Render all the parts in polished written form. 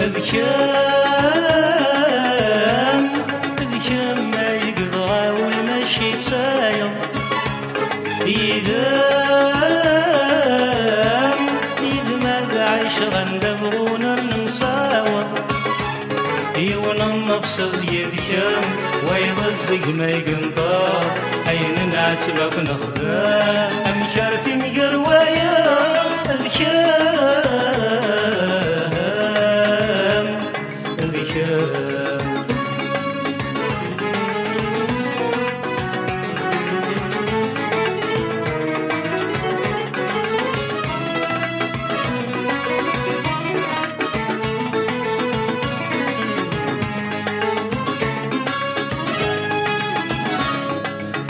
ذكام ما يقضى والمشي تايض إذا ما بعيش غندبغون المصاور يونا النفس زيد كام ويضزق ما يقنطار أين نعتبك نخذا أم كارثي مقروايا ذكام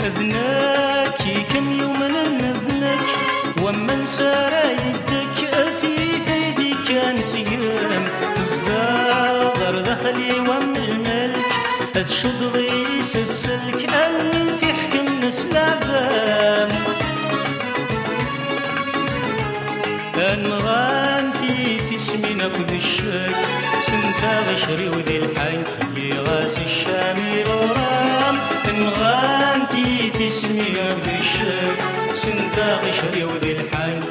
أذنك كم يوم نذنك ومن سارى يدك أثيث يدي كان سيام تزدادر دخلي ومجملك أتشد غيس السلك أمن في حكم نسلعبام أنغانتي في سمينك ذي الشك سنتا غشري وذي الحنك غاس الشامي غرام أنغانتي في سمينك ذي الشك سنتا غشري وذي الحنك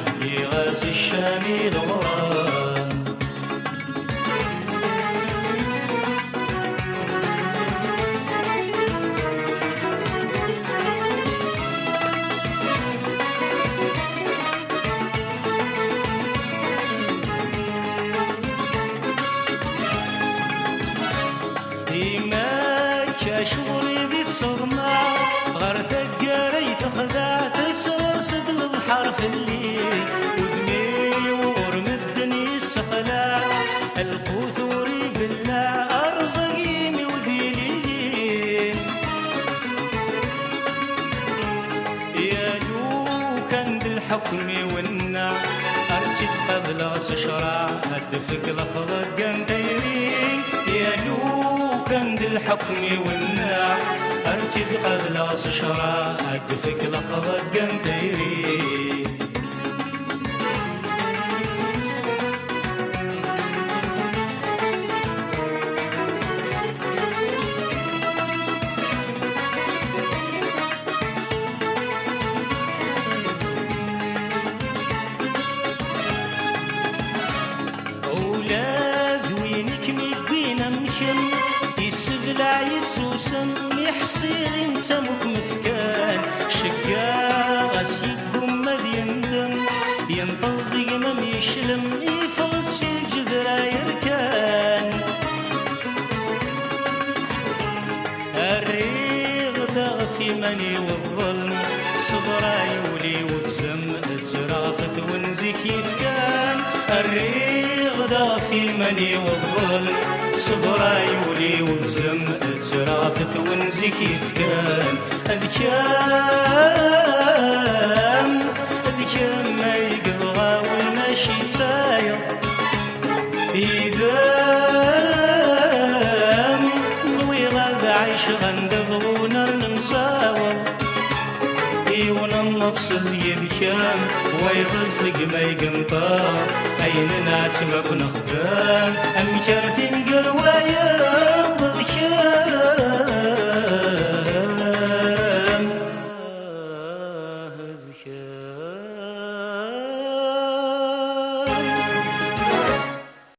غاس الشامي غرام شغلي ذي الصغمة غرفة قاري تخدع تسر صدل بحرف الليل وذني ورم الدنيا السخلاء القوثوري بالله أرزقيني وذيلي يا لو كان بالحكم والنع أرتد قبل أشرع أدفك لخضك قنديرين يا لو كان الحكم والنع أرتد قبل أشرع أدفك لخضك قنديرين لا يسوسم يحصير انت مكمفكان شقاغ يقوم مذ يندم ينطزق مم يشلم يفلس الجذرة يركان الريغ ضاغ في مني والظلم صدرا يولي وجزم ترافث ونزك يفكان الريغ ضاغ في مني والظلم صبرا يولي وجزم ترافث ونزك يفكان أذكام ما يقضى والمشي تايض إذا ضوي غاب عيش غندبغون المصاور يونا النفس زيد كام ويضزق ما يقنطار أين نعتبك نخدام أم كارثي مقروايا